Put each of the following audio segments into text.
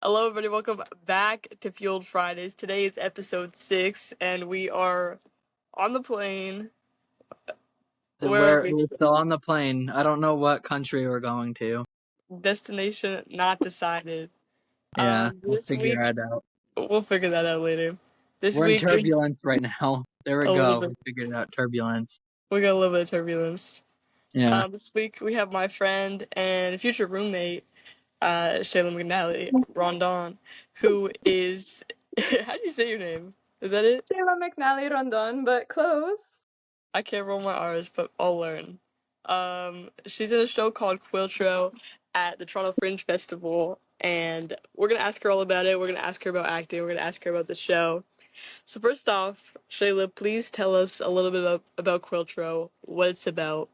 Hello, everybody. Welcome back to Fueled Fridays. Today is episode 6, and we are on the plane. We're still on the plane. I don't know what country we're going to. Destination not decided. Yeah, we'll This figure week, it out. we'll figure that out later. This We're in week, turbulence right now. There we a little go. bit. We figured out turbulence. We got a little bit of turbulence. Yeah. This week, we have my friend and future roommate, Cheyla McNally Rondon, who is. How do you say your name? Is that it? Cheyla McNally Rondon, but close. I can't roll my R's, but I'll learn. She's in a show called Quiltro at the Toronto Fringe Festival, and we're gonna ask her all about it. We're gonna ask her about acting. We're gonna ask her about the show. So first off, Cheyla, please tell us a little bit about Quiltro, what it's about.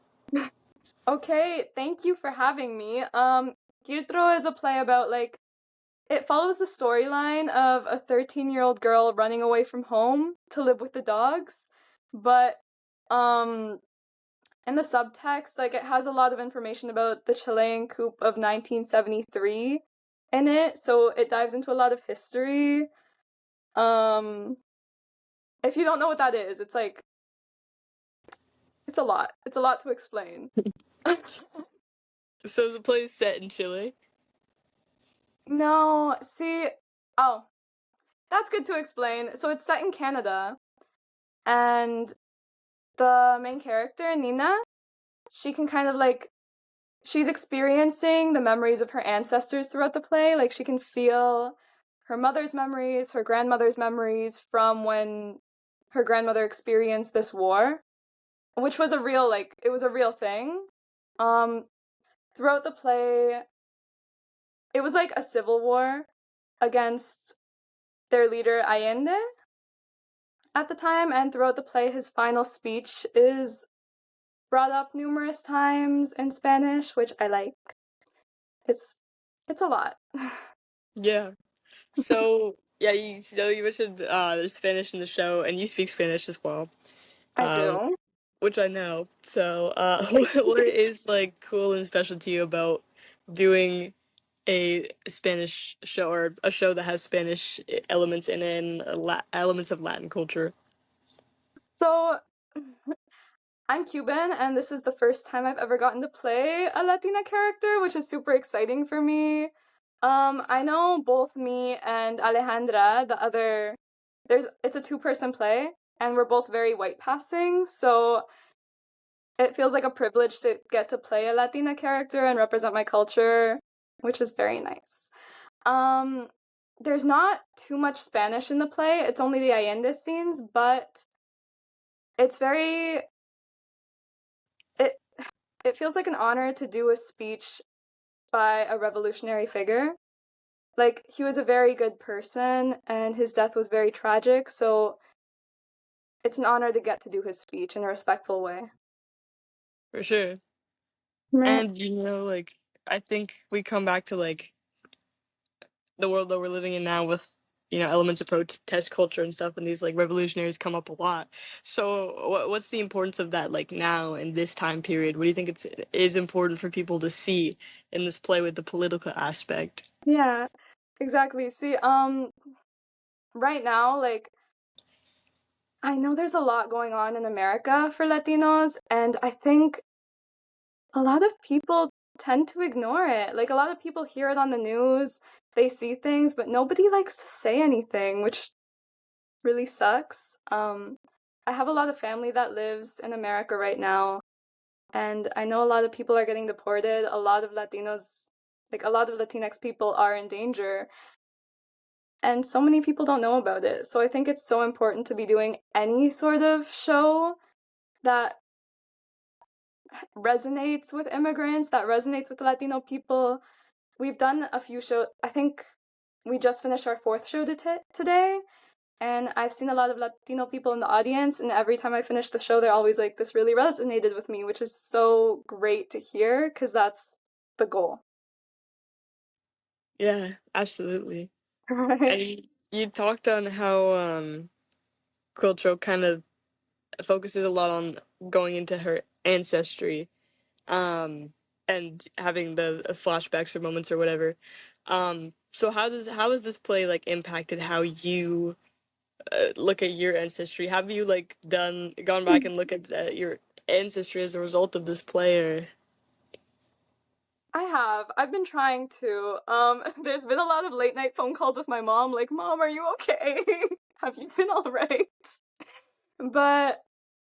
Okay, thank you for having me. Quiltro is a play about, it follows the storyline of a 13-year-old girl running away from home to live with the dogs, but, in the subtext, it has a lot of information about the Chilean coup of 1973 in it, so it dives into a lot of history. If you don't know what that is, it's a lot. It's a lot to explain. So the play is set in Chile. No, see, that's good to explain. So it's set in Canada, and the main character, Nina, she can kind of she's experiencing the memories of her ancestors throughout the play. Like, she can feel her mother's memories, her grandmother's memories from when her grandmother experienced this war, which was it was a real thing. Throughout the play, it was like a civil war against their leader Allende at the time, and throughout the play his final speech is brought up numerous times in Spanish, which I like. It's a lot. Yeah. So yeah, you mentioned there's Spanish in the show, and you speak Spanish as well. I do. Which I know. So, what is cool and special to you about doing a Spanish show or a show that has Spanish elements in it and elements of Latin culture? So, I'm Cuban, and this is the first time I've ever gotten to play a Latina character, which is super exciting for me. I know both me and Alejandra, it's a 2-person play, and we're both very white passing, so it feels like a privilege to get to play a Latina character and represent my culture, which is very nice. There's not too much Spanish in the play. It's only the Allende scenes, but it's very... It feels like an honor to do a speech by a revolutionary figure. Like, he was a very good person, and his death was very tragic, so it's an honor to get to do his speech in a respectful way. For sure. And I think we come back to the world that we're living in now with elements of protest culture and stuff, and these revolutionaries come up a lot. So what's the importance of that now in this time period? What do you think is important for people to see in this play with the political aspect? Yeah, exactly. See, right now, I know there's a lot going on in America for Latinos, and I think a lot of people tend to ignore it. Like, a lot of people hear it on the news, they see things, but nobody likes to say anything, which really sucks. I have a lot of family that lives in America right now, and I know a lot of people are getting deported. A lot of Latinos, a lot of Latinx people are in danger, and so many people don't know about it. So I think it's so important to be doing any sort of show that resonates with immigrants, that resonates with Latino people. We've done a few shows. I think we just finished our 4th show today, and I've seen a lot of Latino people in the audience, and every time I finish the show, they're always like, this really resonated with me, which is so great to hear, because that's the goal. Yeah, absolutely. Right. And you talked on how Quiltro kind of focuses a lot on going into her ancestry, and having the flashbacks or moments or whatever. So how has this play like impacted how you look at your ancestry? Have you like gone back and look at your ancestry as a result of this play, or? I have. I've been trying to. There's been a lot of late night phone calls with my mom, like, Mom, are you okay? Have you been all right? But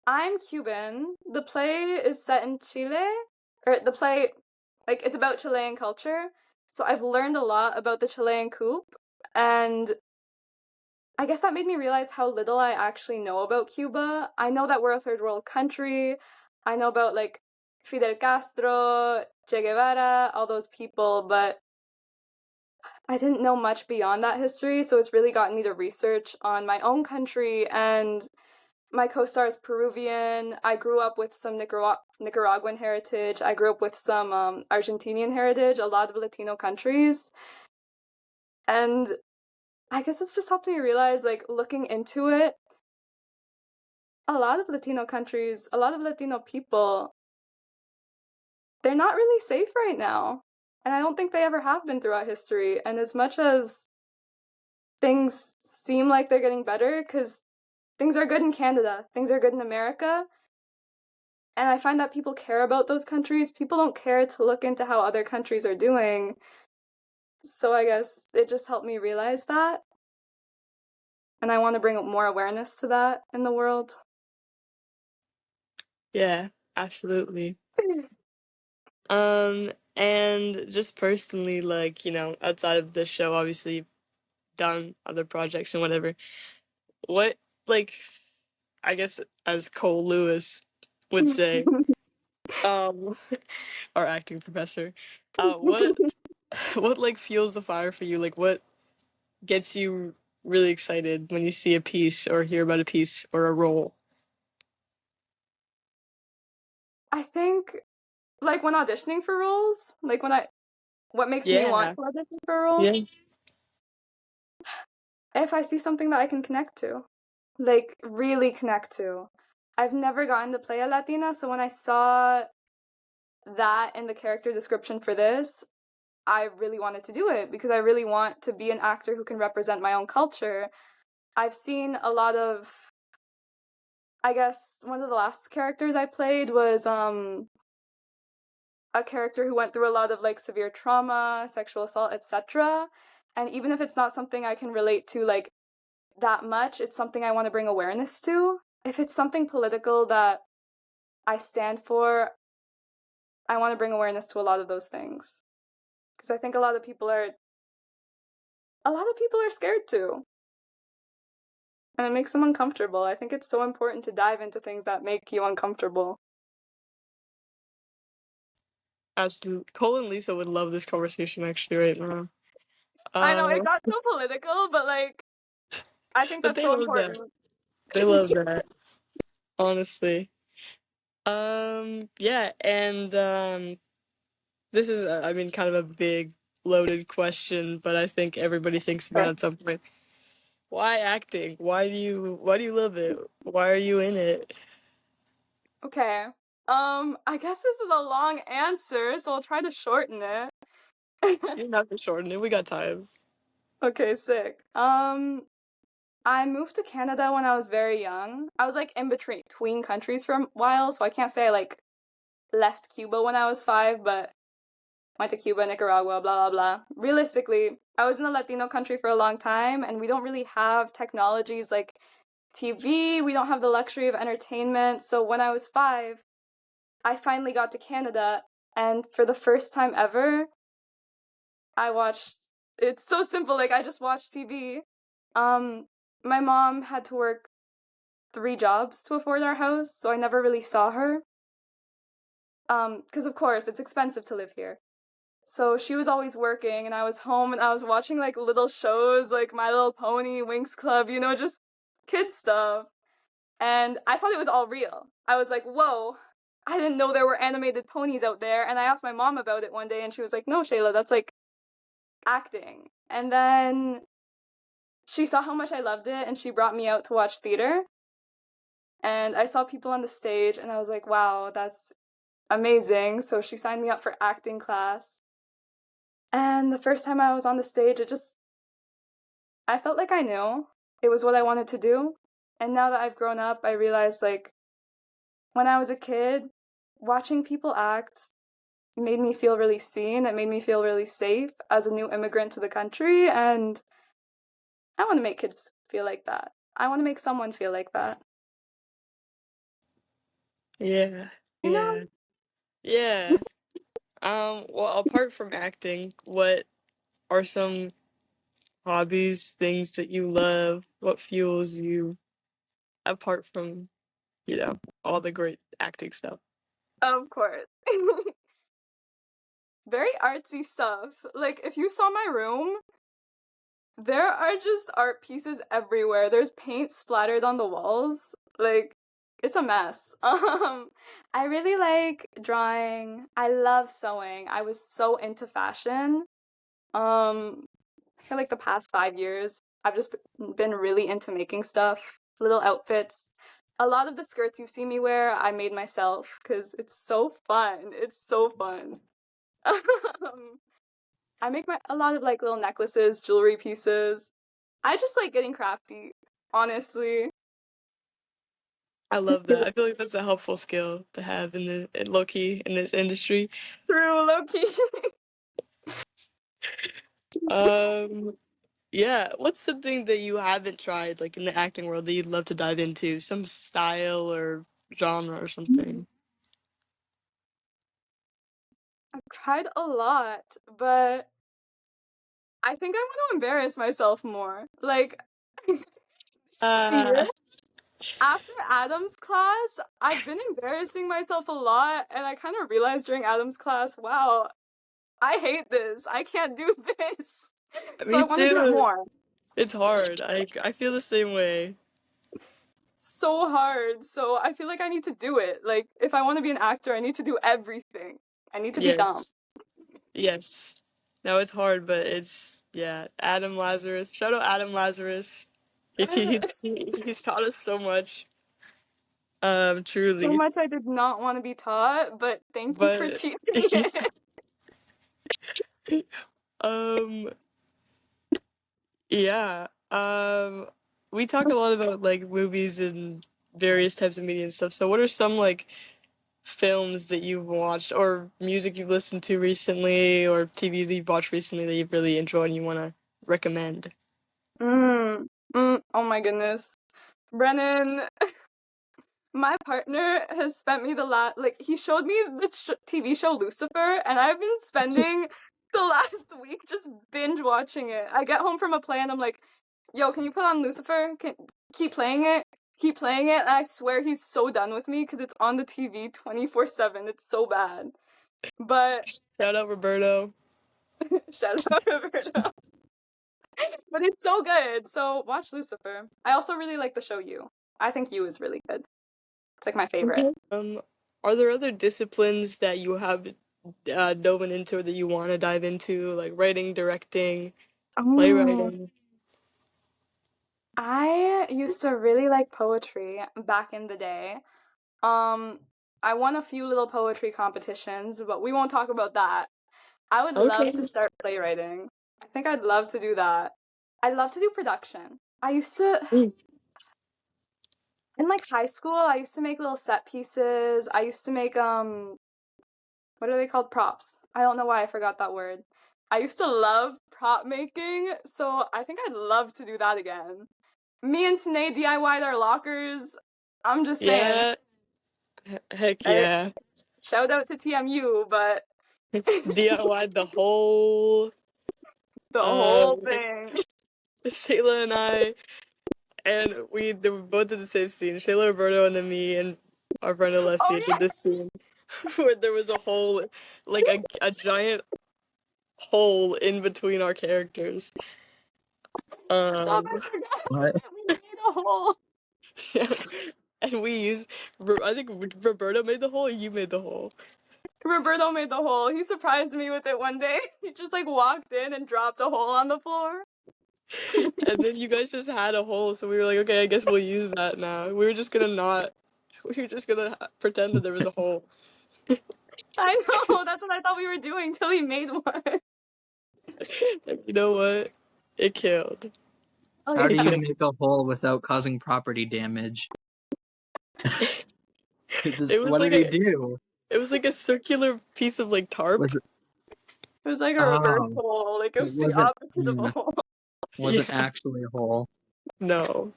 I'm Cuban. The play is set in Chile, or the play, like, it's about Chilean culture. So I've learned a lot about the Chilean coup, and I guess that made me realize how little I actually know about Cuba. I know that we're a third world country. I know about, like, Fidel Castro, Che Guevara, all those people, but I didn't know much beyond that history, so it's really gotten me to research on my own country, and my co-star is Peruvian. I grew up with some Nicaraguan heritage. I grew up with some Argentinian heritage, a lot of Latino countries. And I guess it's just helped me realize, like, looking into it, a lot of Latino countries, a lot of Latino people, they're not really safe right now. And I don't think they ever have been throughout history. And as much as things seem like they're getting better, because things are good in Canada, things are good in America, and I find that people care about those countries. People don't care to look into how other countries are doing. So I guess it just helped me realize that. And I want to bring more awareness to that in the world. Yeah, absolutely. And just personally, like, you know, outside of the show, obviously you've done other projects and whatever. What, like, I guess as Cole Lewis would say, our acting professor, what what like fuels the fire for you? Like, what gets you really excited when you see a piece or hear about a piece or a role? I think, like, when auditioning for roles, like, what makes me want Yeah, to audition for a role? yeah. If I see something that I can connect to, like, really connect to. I've never gotten to play a Latina, so when I saw that in the character description for this, I really wanted to do it because I really want to be an actor who can represent my own culture. I've seen a lot of, I guess one of the last characters I played was a character who went through a lot of, like, severe trauma, sexual assault, etc. And even if it's not something I can relate to, like, that much, it's something I want to bring awareness to. If it's something political that I stand for, I want to bring awareness to a lot of those things. Because I think a lot of people are scared too. And it makes them uncomfortable. I think it's so important to dive into things that make you uncomfortable. Absolutely. Cole and Lisa would love this conversation actually right now. I know it got so political, but, like, I think But that's they so love that. important. They love that. Honestly. Yeah, and this is I mean kind of a big loaded question, but I think everybody thinks about it at some point. Why acting? Why do you love it? Why are you in it? Okay. I guess this is a long answer, so I'll try to shorten it. You don't have to shorten it. We got time. Okay, sick. I moved to Canada when I was very young. I was, like, in between countries for a while, so I can't say I, like, left Cuba when I was 5, but went to Cuba, Nicaragua, blah, blah, blah. Realistically, I was in a Latino country for a long time, and we don't really have technologies like TV. We don't have the luxury of entertainment. So when I was 5, I finally got to Canada, and for the first time ever, I watched. It's so simple. Like, I just watched TV. My mom had to work 3 jobs to afford our house, so I never really saw her. Because of course it's expensive to live here. So she was always working, and I was home, and I was watching, like, little shows like My Little Pony, Winx Club, you know, just kid stuff. And I thought it was all real. I was like, whoa, I didn't know there were animated ponies out there. And I asked my mom about it one day, and she was like, no, Cheyla, that's, like, acting. And then she saw how much I loved it, and she brought me out to watch theater. And I saw people on the stage, and I was like, wow, that's amazing. So she signed me up for acting class. And the first time I was on the stage, I felt like I knew it was what I wanted to do. And now that I've grown up, I realized, like, when I was a kid, watching people act made me feel really seen. It made me feel really safe as a new immigrant to the country. And I want to make kids feel like that. I want to make someone feel like that. Yeah. You know? Yeah. Yeah. Well, apart from acting, what are some hobbies, things that you love? What fuels you apart from, all the great acting stuff? Of course. Very artsy stuff. Like, if you saw my room, there are just art pieces everywhere. There's paint splattered on the walls. Like, it's a mess. I really like drawing. I love sewing. I was so into fashion. I feel like the past 5 years, I've just been really into making stuff, little outfits. A lot of the skirts you've seen me wear, I made myself because it's so fun. It's so fun. I make a lot of like little necklaces, jewelry pieces. I just like getting crafty, honestly. I love that. I feel like that's a helpful skill to have in low key in this industry. True, low-key. Um, yeah. What's the thing that you haven't tried, like in the acting world, that you'd love to dive into? Some style or genre or something? I've tried a lot, but I think I want to embarrass myself more. Like, this year, Uh, after Adam's class, I've been embarrassing myself a lot, and I kind of realized during Adam's class, wow, I hate this. I can't do this. So I Me want to do it too. more. It's hard. I feel the same way. So hard. So I feel like I need to do it. Like, if I want to be an actor, I need to do everything. I need to be dumb. Yes. Yes. No, it's hard, but yeah. Adam Lazarus. Shout out Adam Lazarus. He's taught us so much. So Truly. much I did not want to be taught, but thank you for But teaching it. um yeah. We talk a lot about like movies and various types of media and stuff. So what are some like films that you've watched or music you've listened to recently or TV that you've watched recently that you've really enjoyed and you want to recommend? Oh my goodness. Brennan, my partner has spent me he showed me the TV show Lucifer, and I've been spending the last week just binge watching it. I get home from a play and I'm like, yo, can you put on Lucifer? Keep playing it? Keep playing it? And I swear he's so done with me because it's on the TV 24/7. It's so bad. But Shout out Roberto. shout out Roberto. But it's so good. So watch Lucifer. I also really like the show You. I think You is really good. It's like my favorite. Are there other disciplines that you have dove into or that you want to dive into, like writing, directing, Oh, playwriting? I used to really like poetry back in the day. Um, I won a few little poetry competitions, but we won't talk about that. I would love Okay. to start playwriting. I think I'd love to do that. I'd love to do production. I used to, Mm. in like high school, I used to make little set pieces. I used to make, what are they called? Props. I don't know why I forgot that word. I used to love prop making, so I think I'd love to do that again. Me and Sinead DIY'd our lockers. I'm just saying. Yeah. Heck I, yeah. shout out to TMU, but DIY'd the whole the whole um thing. Shayla and I and they were both in the same scene. Shayla, Roberto, and then me and our friend Oh Alessia did yeah, this scene where there was a hole, like a giant hole in between our characters. stop! Um, I forgot What? about it. We made a hole. yeah. And we used, I think Roberto made the hole or you made the hole. Roberto made the hole. He surprised me with it one day. He just like walked in and dropped a hole on the floor. And then you guys just had a hole, so we were like, okay, I guess we'll use that now. We were just gonna not, we were just gonna pretend that there was a hole. I know. That's what I thought we were doing till he made one. You know what? It killed. Oh, How do yeah. you make a hole without causing property damage? It was What like did he do? it was like a circular piece of like tarp. Was it? It was like a reverse Oh, hole. Like, it it was the wasn't. opposite of a Yeah, hole. wasn't Yeah, actually a hole. no,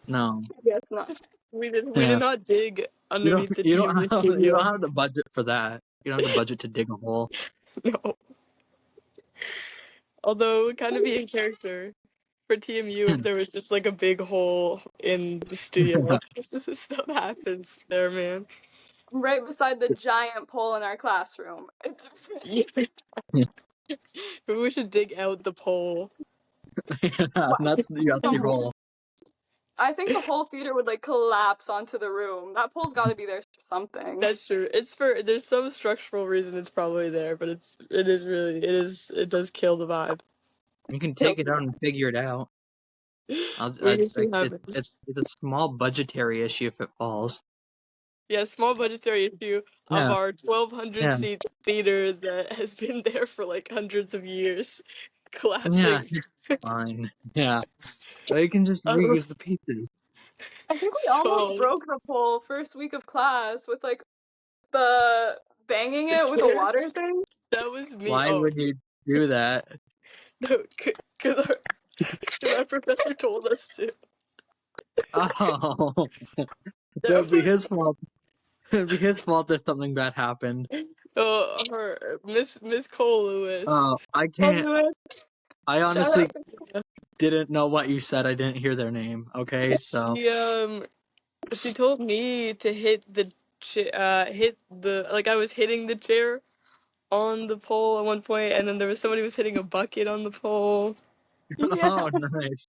No. Yes, not. we did Yeah. not dig You don't. underneath the You don't TMU have. You don't studio. have the budget for that. You don't have the budget to dig a hole. No, although it would kind of be in character for TMU if there was just like a big hole in the studio. Stuff happens there, man. Right beside the giant pole in our classroom. It's Yeah. Maybe we should dig out the pole. Yeah, that's your hole. I think the whole theater would like collapse onto the room. That pole's got to be there for something. That's true. It's for there's some structural reason it's probably there, but it does kill the vibe. You can take it out and figure it out. We can see how It's a small budgetary issue if it falls. Yeah, small budgetary issue of Yeah. our 1,200 Yeah. seat theater that has been there for like hundreds of years, collapsing. Yeah, it's fine. Yeah. Or you can just reuse the pieces. I think we almost broke the pole first week of class with like the banging it with a water thing. That was me. Why would you do that? No, because our professor told us to. Oh. It would be his fault. It would be his fault if something bad happened. Her Miss Cole Lewis. Oh, I can't. I honestly didn't know what you said. I didn't hear their name. Okay, so she told me to hit the like I was hitting the chair on the pole at one point, and then there was somebody who was hitting a bucket on the pole. Yeah. Oh, nice.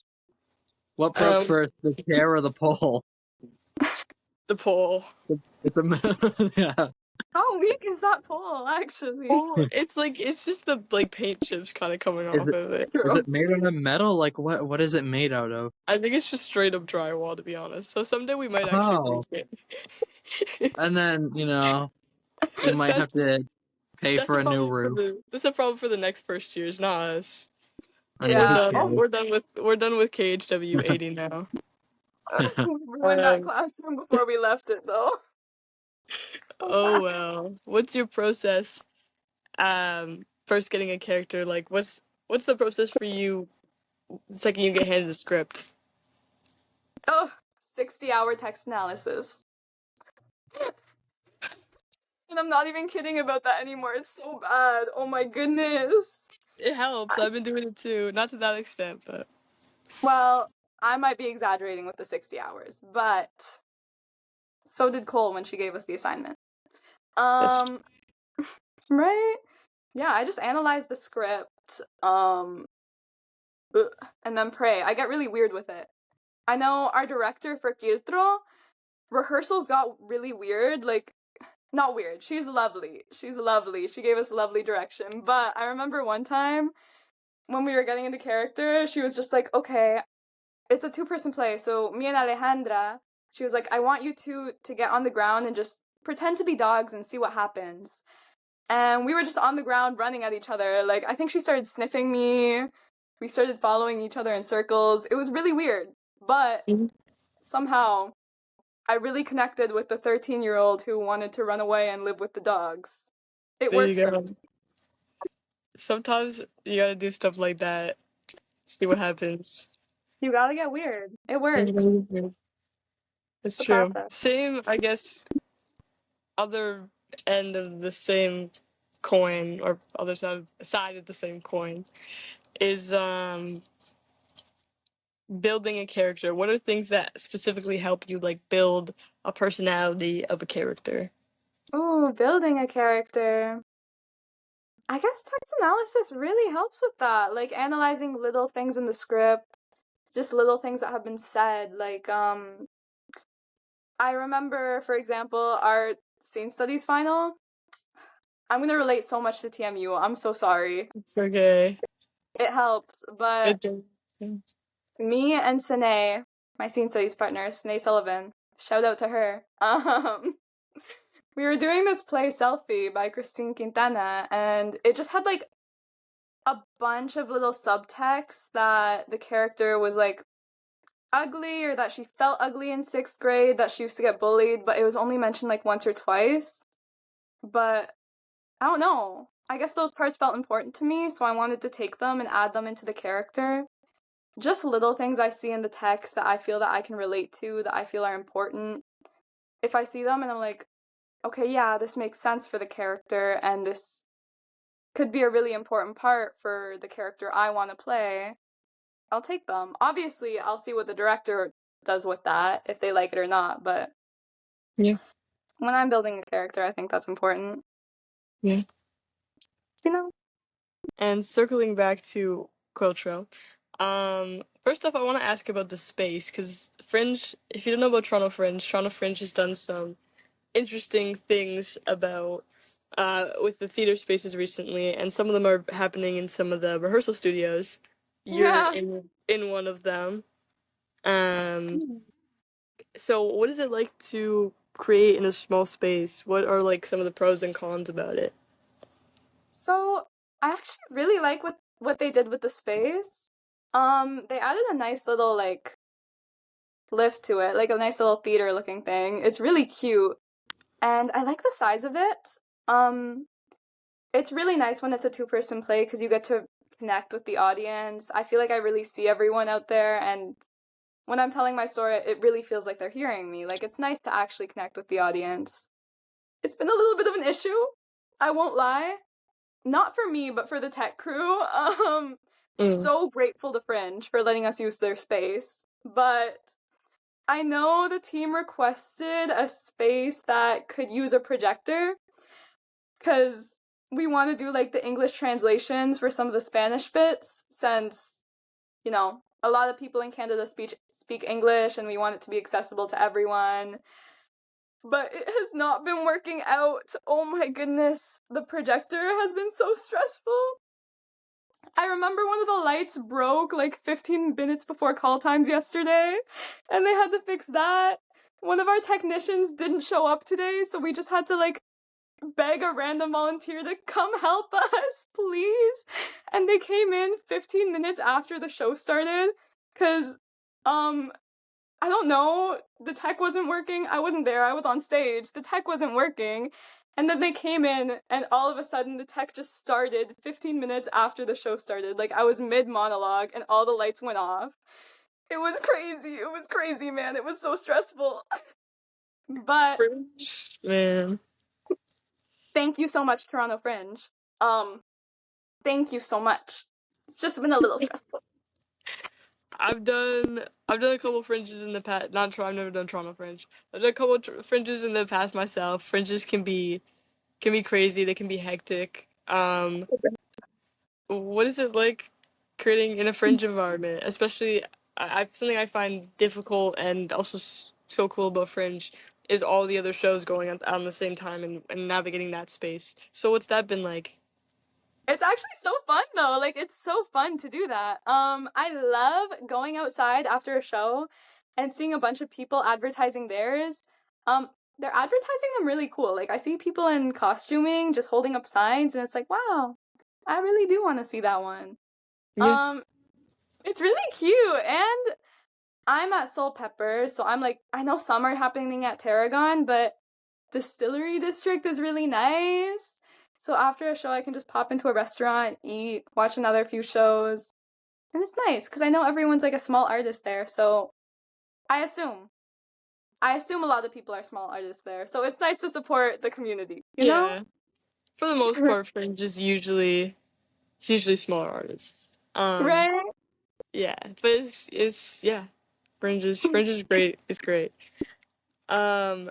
What broke first, the chair or the pole? The pole. It's a yeah. How weak is that pole, actually? Oh, it's just the like paint chips kind of coming off of it. Is it made out of metal? Like what is it made out of? I think it's just straight up drywall, to be honest. So someday we might actually make it. And then you might have to pay for a new roof. That's a problem for the next first years, not us. Yeah. We're done with KHW 80 now. We ruined that classroom before we left it, though. Oh well. What's your process? First getting a character, like what's the process for you the second you get handed a script? 60-hour text analysis. And I'm not even kidding about that anymore. It's so bad. Oh my goodness. It helps. I've been doing it too. Not to that extent, but Well, I might be exaggerating with the 60 hours, but so did Cole when she gave us the assignment. Right? Yeah, I just analyze the script, and then pray. I get really weird with it. I know our director for Quiltro, rehearsals got really weird, like, not weird. She's lovely. She gave us lovely direction. But I remember one time when we were getting into character, she was just like, okay, it's a 2-person play. So me and Alejandra, she was like, I want you two to get on the ground and just pretend to be dogs and see what happens. And we were just on the ground running at each other. Like, I think she started sniffing me. We started following each other in circles. It was really weird. But somehow I really connected with the 13-year-old who wanted to run away and live with the dogs. It worked for me. Sometimes you gotta do stuff like that. See what happens. You gotta get weird. It works. It's true. Same, I guess, other end of the same coin, or other side of the same coin, is building a character. What are things that specifically help you like build a personality of a character? Ooh, building a character. I guess text analysis really helps with that. Like analyzing little things in the script, just little things that have been said. Like, I remember, for example, our scene studies final. I'm gonna relate so much to TMU. I'm so sorry. It's okay. It helped, but me and Sine, my scene studies partner, Sine Sullivan, shout out to her. We were doing this play Selfie by Christine Quintana, and it just had like a bunch of little subtexts that the character was like ugly, or that she felt ugly in 6th grade, that she used to get bullied, but it was only mentioned like once or twice. But I don't know. I guess those parts felt important to me, so I wanted to take them and add them into the character. Just little things I see in the text that I feel that I can relate to, that I feel are important. If I see them and I'm like, okay, yeah, this makes sense for the character, and this could be a really important part for the character I want to play, I'll take them. Obviously, I'll see what the director does with that, if they like it or not, but Yeah. when I'm building a character, I think that's important. Yeah. You know? And circling back to Quiltro, first off, I want to ask about the space, because Fringe, if you don't know about Toronto Fringe has done some interesting things about with the theater spaces recently, and some of them are happening in some of the rehearsal studios. You're Yeah. in one of them. So what is it like to create in a small space? What are like some of the pros and cons about it? So, I actually really like what they did with the space. They added a nice little, like, lift to it, like a nice little theater looking thing. It's really cute, and I like the size of it. It's really nice when it's a 2-person play, because you get to connect with the audience. I feel like I really see everyone out there, and when I'm telling my story, it really feels like they're hearing me. Like, it's nice to actually connect with the audience. It's been a little bit of an issue, I won't lie. Not for me, but for the tech crew. So grateful to Fringe for letting us use their space. But I know the team requested a space that could use a projector, because we want to do like the English translations for some of the Spanish bits, since, you know, a lot of people in Canada speak English, and we want it to be accessible to everyone. But it has not been working out. Oh my goodness, the projector has been so stressful. I remember one of the lights broke like 15 minutes before call times yesterday, and they had to fix that. One of our technicians didn't show up today, so we just had to like beg a random volunteer to come help us, please. And they came in 15 minutes after the show started, because I don't know, the tech wasn't working. I wasn't there, I was on stage. The tech wasn't working. And then they came in, and all of a sudden the tech just started 15 minutes after the show started. Like, I was mid-monologue, and all the lights went off. It was crazy. It was crazy, man. It was so stressful. But Fringe, man. thank you so much, Toronto Fringe. Thank you so much. It's just been a little stressful. I've done a couple fringes in the past. I've never done Toronto Fringe. I've done a couple fringes in the past myself. Fringes can be crazy. They can be hectic. What is it like creating in a fringe environment? Especially, something I find difficult and also so cool about Fringe is all the other shows going on the same time, and navigating that space. So what's that been like? It's actually so fun though. Like, it's so fun to do that. I love going outside after a show and seeing a bunch of people advertising theirs. They're advertising them really cool. Like, I see people in costuming just holding up signs, and it's like, wow, I really do want to see that one. Yeah. It's really cute, and I'm at Soul Pepper, so I'm like, I know some are happening at Tarragon, but Distillery District is really nice. So after a show, I can just pop into a restaurant, eat, watch another few shows. And it's nice, because I know everyone's like a small artist there, so I assume a lot of people are small artists there. So it's nice to support the community, you know? For the most part, Fringe is usually smaller artists. Right? Yeah, but it's yeah, Fringe is great. It's great. Um,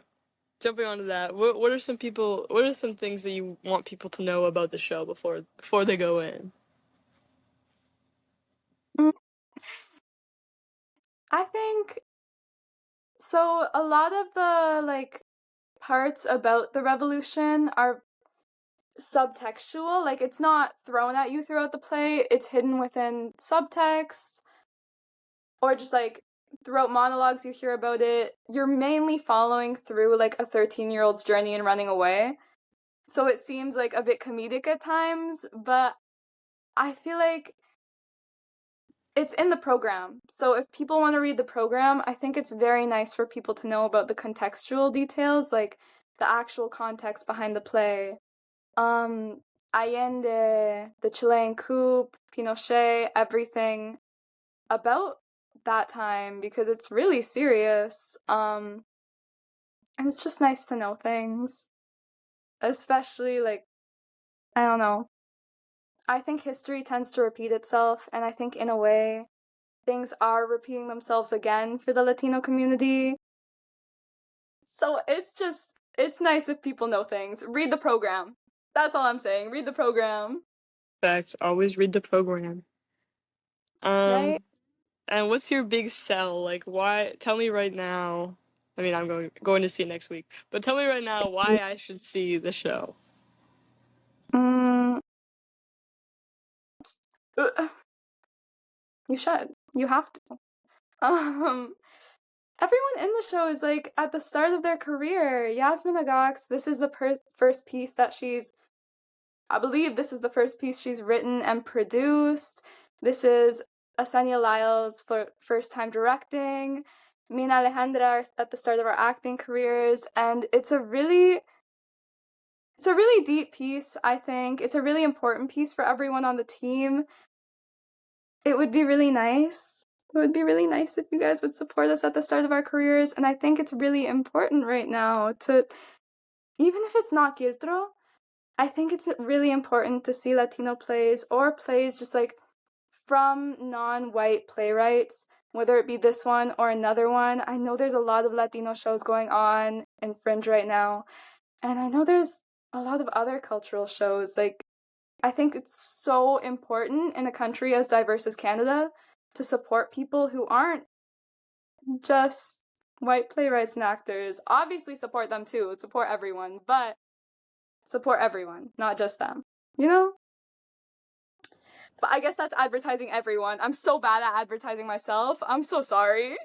Jumping onto that, what are some people? What are some things that you want people to know about the show before they go in? Mm, I think so. A lot of the like parts about the revolution are subtextual. Like, it's not thrown at you throughout the play, it's hidden within subtext, or just like throughout monologues you hear about it. You're mainly following through like a 13-year-old's journey in running away, so it seems like a bit comedic at times, but I feel like it's in the program. So if people want to read the program, I think it's very nice for people to know about the contextual details, like the actual context behind the play. Allende, the Chilean coup, Pinochet, everything about that time, because it's really serious. And it's just nice to know things. Especially, like, I don't know. I think history tends to repeat itself, and I think in a way, things are repeating themselves again for the Latino community. So it's nice if people know things. Read the program. That's all I'm saying. Read the program. Facts. Always read the program. Right? And what's your big sell? Like, why? Tell me right now. I mean, I'm going to see it next week, but tell me right now why I should see the show. Mm, you should. You have to. Everyone in the show is like at the start of their career. Yasmin Agax, this is the first piece that I believe this is the first piece she's written and produced. This is Asenia Lyle's first time directing. Me and Alejandra are at the start of our acting careers, and it's a really deep piece, I think. It's a really important piece for everyone on the team. It would be really nice. It would be really nice if you guys would support us at the start of our careers, and I think it's really important right now to, even if it's not Quiltro, I think it's really important to see Latino plays or plays just like from non-white playwrights, whether it be this one or another one. I know there's a lot of Latino shows going on in Fringe right now, and I know there's a lot of other cultural shows. Like, I think it's so important in a country as diverse as Canada to support people who aren't just white playwrights and actors. Obviously support them too, support everyone, but support everyone, not just them. You know? But I guess that's advertising everyone. I'm so bad at advertising myself. I'm so sorry.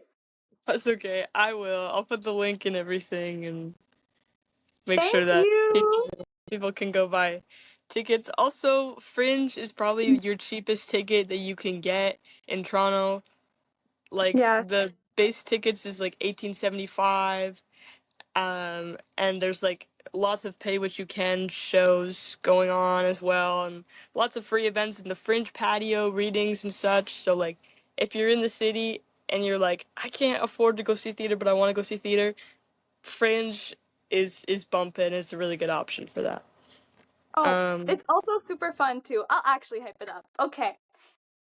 That's okay. I will. I'll put the link and everything and make sure Thank that you. people can go buy tickets. Also, Fringe is probably your cheapest ticket that you can get in Toronto. Like Yeah. the base tickets is like 18.75. And there's like lots of pay what you can shows going on as well, and lots of free events in the Fringe patio, readings and such. So like if you're in the city and you're like, I can't afford to go see theater but I want to go see theater, Fringe is bumping. Is a really good option for that. Oh, Um it's also super fun too. I'll actually hype it up. Okay.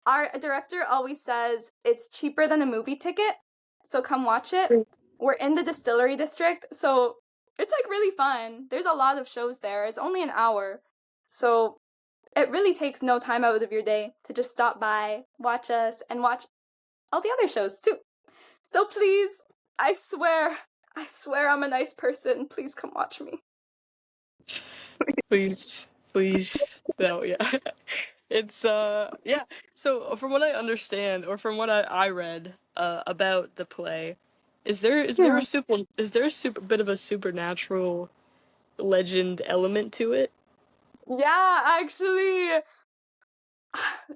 Our director always says it's cheaper than a movie ticket, so come watch it. We're in the Distillery District, so it's like really fun. There's a lot of shows there. It's only an hour, so it really takes no time out of your day to just stop by, watch us, and watch all the other shows too. So please, I swear I'm a nice person. Please come watch me. please no, yeah. It's yeah. So from what I understand, or from what I read about the play, Yeah. is there a super bit of a supernatural legend element to it? Yeah, actually.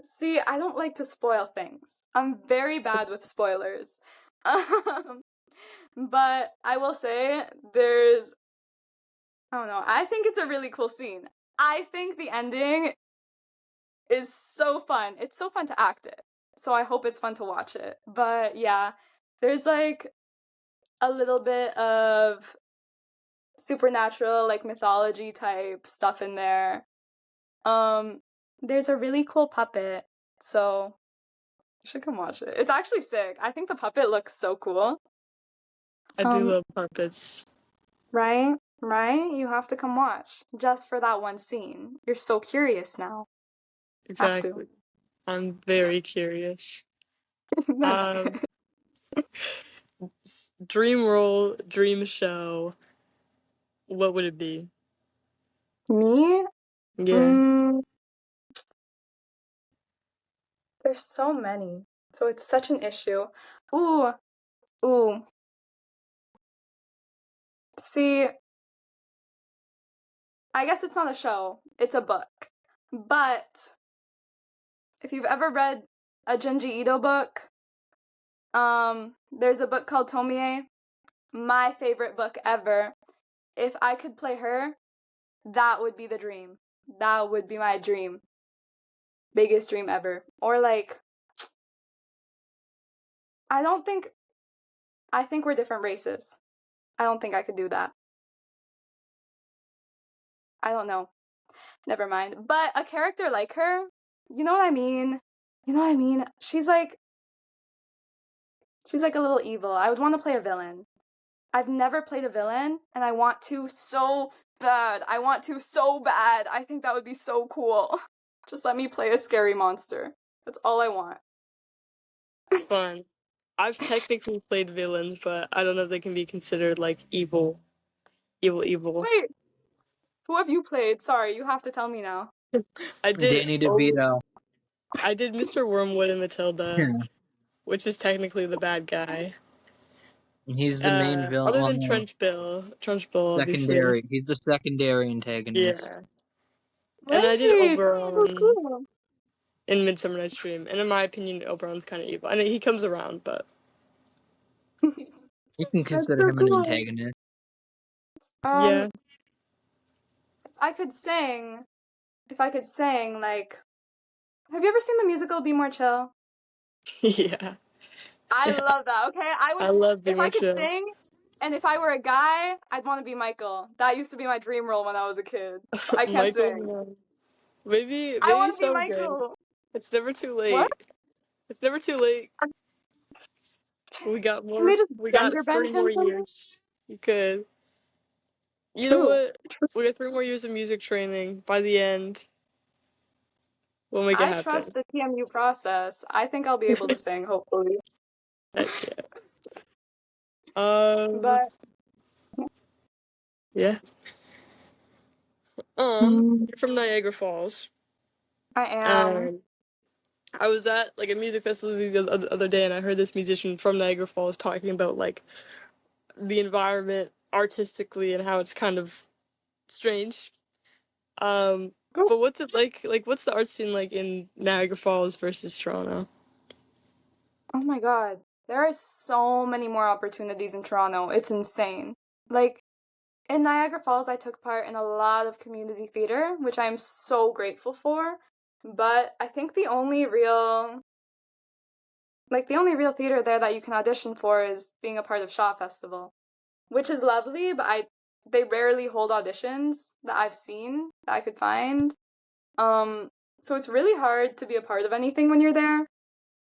See, I don't like to spoil things. I'm very bad with spoilers. But I will say I don't know, I think it's a really cool scene. I think the ending is so fun. It's so fun to act it. So I hope it's fun to watch it. But yeah, there's like a little bit of supernatural, like mythology type stuff in there. There's a really cool puppet, so you should come watch it. It's actually sick. I think the puppet looks so cool. I do love puppets. Right? Right? You have to come watch just for that one scene. You're so curious now. Exactly. I'm very curious. That's Um, good. dream role, dream show. What would it be? Me? Yeah. There's so many. So it's such an issue. Ooh. Ooh. See, I guess it's not a show. It's a book. But if you've ever read a Junji Ito book, there's a book called Tomie, my favorite book ever. If I could play her, that would be the dream. That would be my dream. Biggest dream ever. Or like, I think we're different races. I don't think I could do that. I don't know. Never mind. But a character like her, you know what I mean? You know what I mean? She's like a little evil. I would want to play a villain. I've never played a villain, and I want to so bad. I think that would be so cool. Just let me play a scary monster. That's all I want. Fun. I've technically played villains, but I don't know if they can be considered like evil. Wait, who have you played? Sorry, you have to tell me now. I did. Danny DeVito. I did Mr. Wormwood and Matilda, which is technically the bad guy. He's the main villain. Other than Trunchbull, obviously. Secondary. He's the secondary antagonist. Yeah. Wait, And I did Oberon cool. in Midsummer Night's Dream, and in my opinion, Oberon's kind of evil. I mean, he comes around, but You can consider him an antagonist. yeah. If I could sing, like, have you ever seen the musical Be More Chill? Yeah. I love that. Okay, I love Be More Chill. If I could sing, and if I were a guy, I'd want to be Michael. That used to be my dream role when I was a kid. But I can't sing. No. Maybe I want to be someday. Michael. It's never too late. What? It's never too late. We got more. Can they just We got gender bend 3 more him years. You could. You True. know what? We got 3 more years of music training. By the end, we'll make it happen. I trust the TMU process. I think I'll be able to sing, hopefully. Heck yeah. But yeah. You're from Niagara Falls. I am. I was at like a music festival the other day, and I heard this musician from Niagara Falls talking about like the environment artistically and how it's kind of strange. But what's it like? Like, what's the art scene like in Niagara Falls versus Toronto? Oh my god. There are so many more opportunities in Toronto. It's insane. Like, in Niagara Falls, I took part in a lot of community theater, which I'm so grateful for. But I think the only real theater there that you can audition for is being a part of Shaw Festival, which is lovely, but they rarely hold auditions that I've seen that I could find. So it's really hard to be a part of anything when you're there.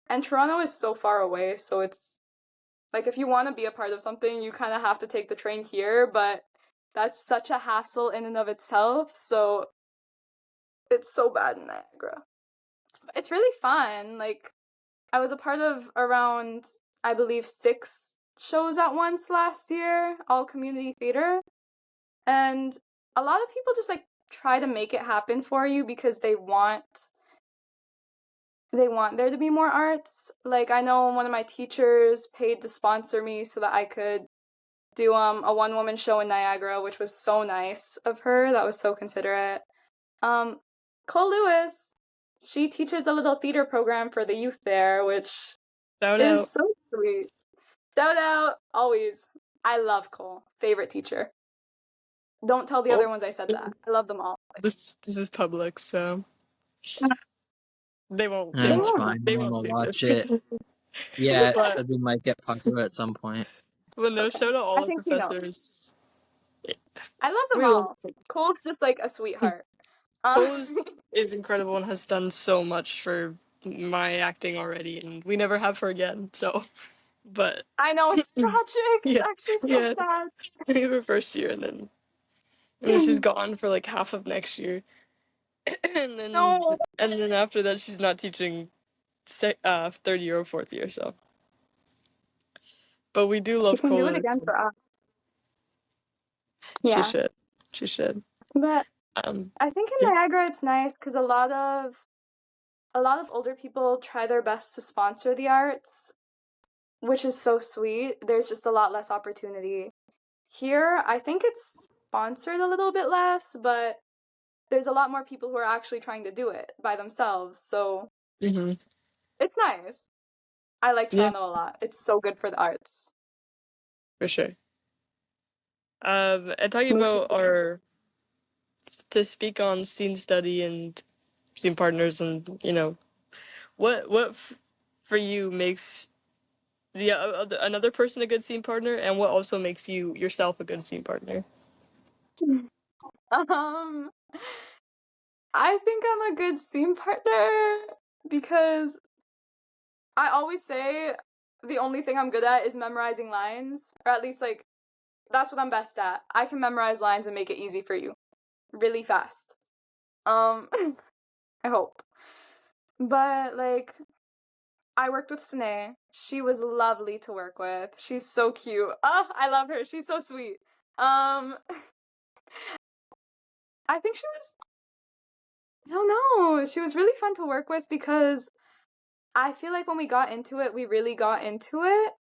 And Toronto is so far away, so it's like if you want to be a part of something, you kind of have to take the train here, but that's such a hassle in and of itself, so it's so bad in Niagara. It's really fun. Like, I was a part of around, I believe, 6 shows at once last year, all community theater. And a lot of people just like try to make it happen for you because they want there to be more arts. Like, I know one of my teachers paid to sponsor me so that I could do a one-woman show in Niagara, which was so nice of her. That was so considerate. Cole Lewis, she teaches a little theater program for the youth there, which is so sweet. Shout out, always. I love Cole. Favorite teacher. Don't tell the other ones I said that. I love them all. This is public, so they won't. That's fine. They won't see watch this. it. Yeah, we might get popular at some point. But no, shout out all the professors. I love them all. Cole's just like a sweetheart. Cole is incredible and has done so much for my acting already, and we never have her again. So, but I know it's tragic. Yeah, It's actually so sad. We have her first year, and then she's gone for like half of next year, and then after that she's not teaching third year or fourth year. So, but we do love Cole. She can do it again for us. Yeah, she should. But I think in Niagara it's nice because a lot of older people try their best to sponsor the arts, which is so sweet. There's just a lot less opportunity. Here, I think it's sponsored a little bit less, but there's a lot more people who are actually trying to do it by themselves. So Mm-hmm. It's nice. I like Yeah, Toronto a lot. It's so good for the arts. for sure. And talking Most about people. to speak on scene study and scene partners, and what for you makes another person a good scene partner, and what also makes you yourself a good scene partner? Um, I think I'm a good scene partner because I always say the only thing I'm good at is memorizing lines, or at least like that's what I'm best at. I can memorize lines and make it easy for you really fast. I hope. But like I worked with Sine. She was lovely to work with. She's so cute. I love her. She's so sweet. I think she was I don't know. She was really fun to work with because I feel like when we got into it, we really got into it.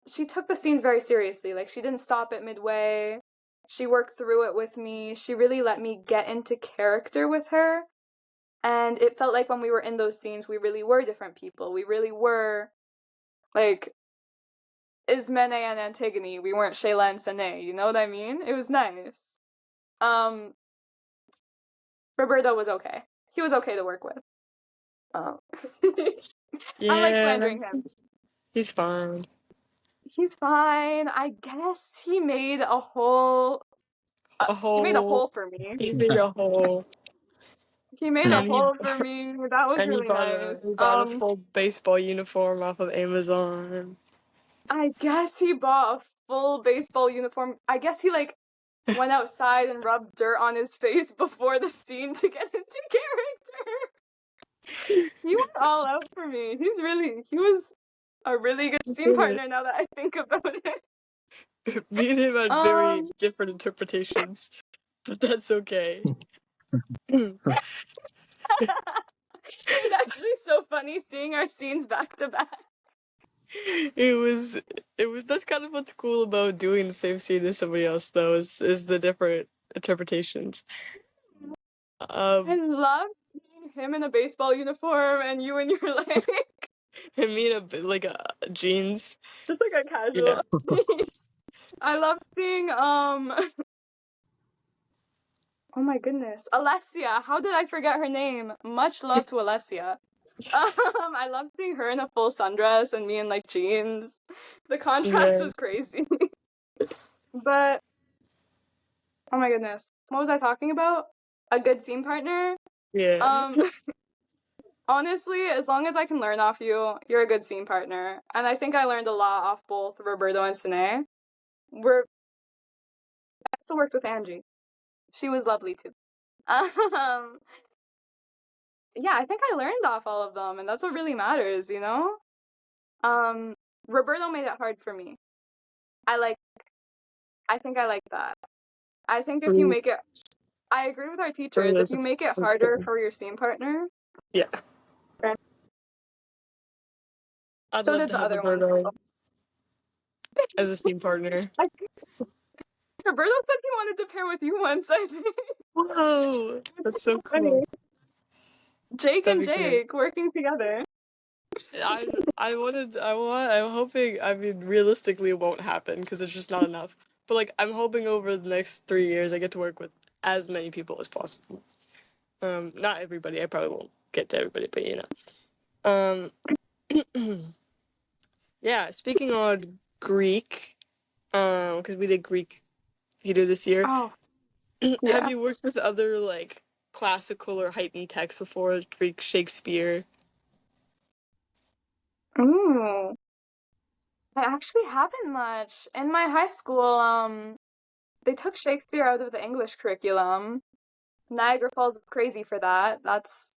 She took the scenes very seriously. Like she didn't stop at midway. She worked through it with me. She really let me get into character with her. And it felt like when we were in those scenes, we really were different people. We really were like Ismene and Antigone. We weren't Cheyla and Sine. You know what I mean? It was nice. Roberto was okay. He was okay to work with. I like Yeah, slandering him. he's fine. He's fine. I guess he made a hole. A He made a hole. hole for me. He made a hole, He made a and hole for me. That was really nice. he bought a full baseball uniform off of Amazon. I guess he bought a full baseball uniform. I guess he like went outside and rubbed dirt on his face before the scene to get into character. He went all out for me. He was a really good scene partner now that I think about it. Me and him had very different interpretations, but that's okay. It was actually so funny seeing our scenes back to back. It was that's kind of what's cool about doing the same scene as somebody else, though, is the different interpretations. I love seeing him in a baseball uniform and you in your like and me in a jeans. just like a casual. Yeah. I love seeing oh my goodness, Alessia. How did I forget her name? Much love to Alessia. I love seeing her in a full sundress and me in like jeans. The contrast Yeah. was crazy. But oh my goodness, what was I talking about? A good scene partner. Yeah. Honestly, as long as I can learn off you, you're a good scene partner. And I think I learned a lot off both Roberto and Sine. I also worked with Angie. She was lovely too. Yeah, I think I learned off all of them, and that's what really matters, you know? Roberto made it hard for me. I think I like that. I think if you make it, I agree with our teachers, if you make it harder for your scene partner. Yeah. I'd So love did to the have other ones. Roberto as a scene partner. Roberto said he wanted to pair with you once, I think. Whoa! That's so cool. Jake That'd and be Jake great. working together. I'm hoping, I mean, realistically it won't happen because it's just not enough. But like, I'm hoping over the next 3 years I get to work with as many people as possible. Not everybody, I probably won't get to everybody, but yeah, speaking on Greek, because we did Greek theater this year. Oh, Have yeah. you worked with other like classical or heightened texts before, Greek, Shakespeare? Ooh. I actually haven't much. In my high school, they took Shakespeare out of the English curriculum. Niagara Falls is crazy for that. That's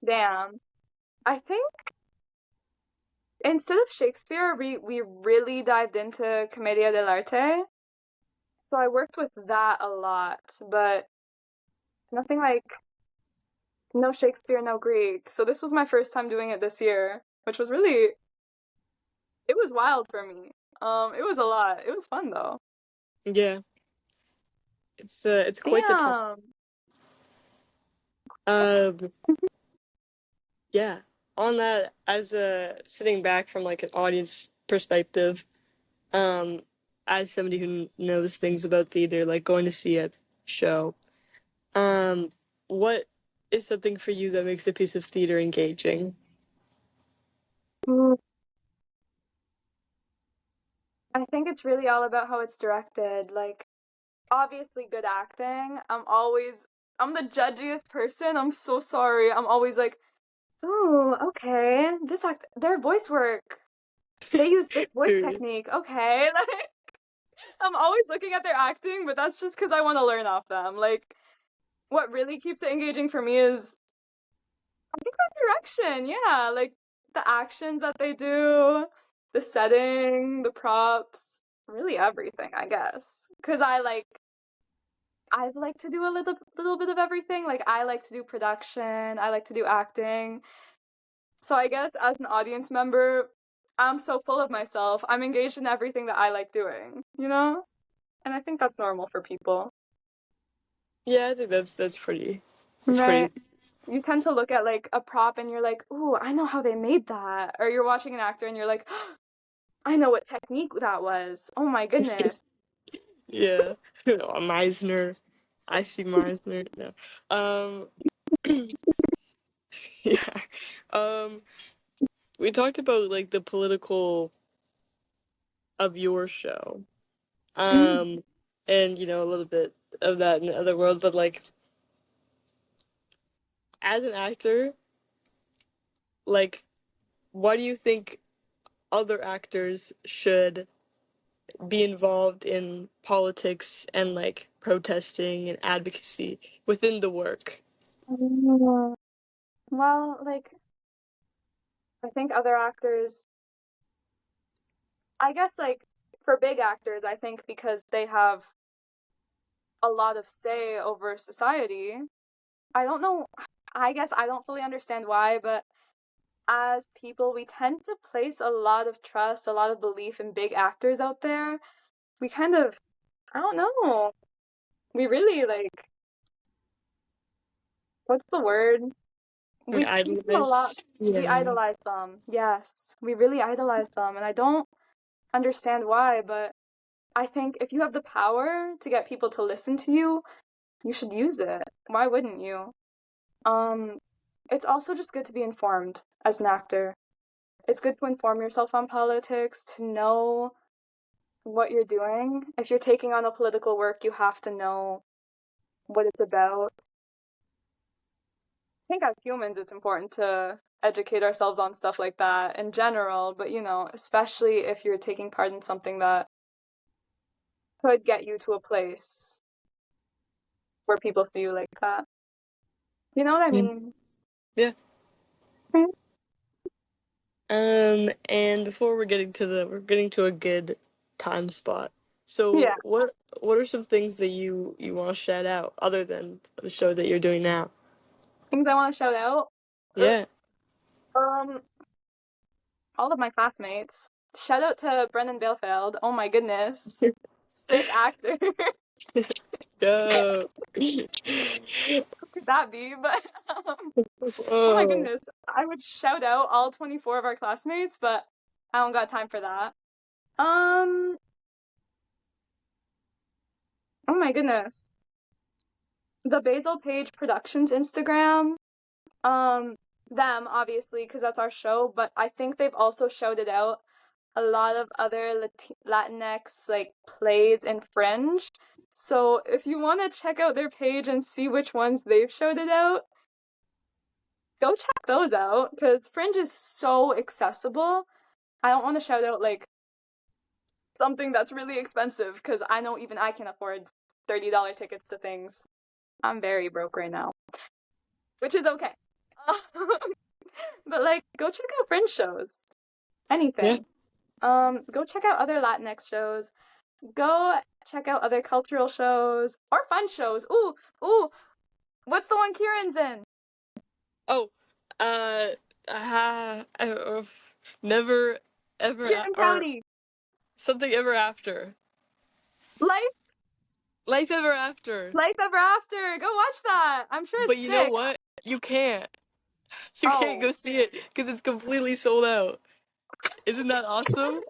damn. I think instead of Shakespeare, we really dived into Commedia dell'arte. So I worked with that a lot, but nothing like no Shakespeare, no Greek. So this was my first time doing it this year, which was really it was wild for me. It was a lot. It was fun though. Yeah, it's quite the time. Damn. Um, Yeah. On that, as sitting back from like an audience perspective, as somebody who knows things about theater, like going to see a show, what is something for you that makes a piece of theater engaging? I think it's really all about how it's directed. Like, obviously good acting. I'm the judgiest person. I'm so sorry. I'm always like, ooh, okay. Their voice work. They use this voice True. technique. Okay. Like, I'm always looking at their acting, but that's just because I want to learn off them. Like, what really keeps it engaging for me is, I think, the direction. Yeah, like the actions that they do, the setting, the props, really everything, I guess. Because I like to do a little bit of everything. Like, I like to do production, I like to do acting. So I guess as an audience member, I'm so full of myself. I'm engaged in everything that I like doing, you know? And I think that's normal for people. Yeah, I think that's pretty. It's Right. pretty. You tend to look at like a prop and you're like, ooh, I know how they made that. Or you're watching an actor and you're like, I know what technique that was. Oh my goodness. Yeah. Meisner. I see Meisner. No. Yeah. Um, we talked about like the political of your show. Um, and a little bit of that in the other world, but like as an actor, like why do you think other actors should be involved in politics and like protesting and advocacy within the work? Well, like, I think other actors, I guess, like, for big actors, I think because they have a lot of say over society. I don't know, I guess I don't fully understand why, but as people, we tend to place a lot of trust, a lot of belief in big actors out there. We kind of, I don't know, we really, like, what's the word? We treat them a lot, Idleness. we Yeah. idolize them. Yes, we really idolize them, and I don't understand why, but I think if you have the power to get people to listen to you, you should use it. Why wouldn't you? Um, it's also just good to be informed as an actor. It's good to inform yourself on politics, to know what you're doing. If you're taking on a political work, you have to know what it's about. I think as humans, it's important to educate ourselves on stuff like that in general, but especially if you're taking part in something that could get you to a place where people see you like that. You know what I mean? Yeah. Right? And before we're getting to a good time spot. Yeah. So what are some things that you want to shout out other than the show that you're doing now? Things I want to shout out. Yeah. Um, all of my classmates. Shout out to Brennan. Oh my goodness. Sick actor. Go. Who could that be? But oh my Oh. goodness. I would shout out all 24 of our classmates, but I don't got time for that. Um, oh my goodness. The Basil Page Productions Instagram. Um, them obviously because that's our show, but I think they've also shouted out a lot of other Latinx like plays in Fringe. So if you want to check out their page and see which ones they've shouted out, go check those out because Fringe is so accessible. I don't want to shout out like something that's really expensive because I know even I can afford $30 tickets to things. I'm very broke right now, which is okay. But like, go check out Fringe shows. Anything. Go check out other Latinx shows. Go check out other cultural shows or fun shows. Ooh, what's the one Kieran's in? Oh, uh, never ever Jim and or Cody. something ever after. Life, Life ever after. Life Ever After. Go watch that. I'm sure But it's you know sick. what? You can't. You can't Oh. go see it because it's completely sold out. Isn't that awesome?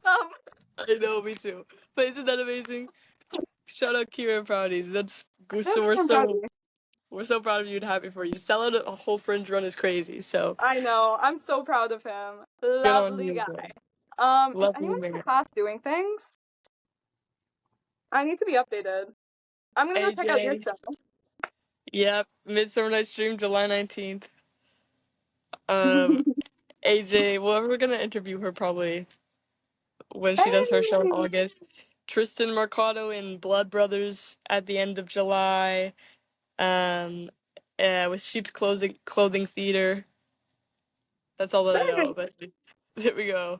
I know, me too. But isn't that amazing? Shout out Kira and Proudies. That's so we're so proud of you and happy for you. Selling a whole Fringe run is crazy. So I know. I'm so proud of him. good on Lovely you. guy. Bro. Is Lovely anyone in the man. class doing things? I need to be updated. I'm gonna go check out your AJ. show. Yep. Midsummer Night's Dream, July 19th. AJ, well, we're gonna interview her probably when she does her show in Hey! August. Tristan Mercado in Blood Brothers at the end of July. With Sheep's Clothing Theater. That's all that I know. But there we go.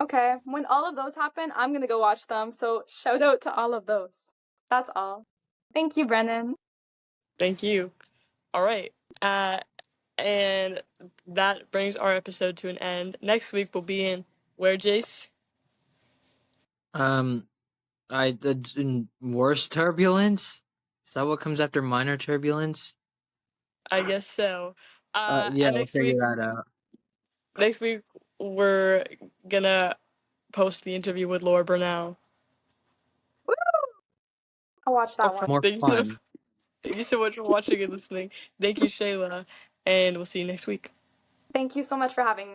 Okay, when all of those happen, I'm gonna go watch them. So shout out to all of those. That's all. Thank you, Brennan. Thank you. All right. And that brings our episode to an end. Next week we'll be in where, Jace? In worse turbulence? Is that what comes after minor turbulence? I guess so. Yeah, And we'll figure that out. next week we're gonna post the interview with Laura Brunelle. Woo! I'll watch that one. More fun. Thank you so much for watching and listening. Thank you, Cheyla, and we'll see you next week. Thank you so much for having me.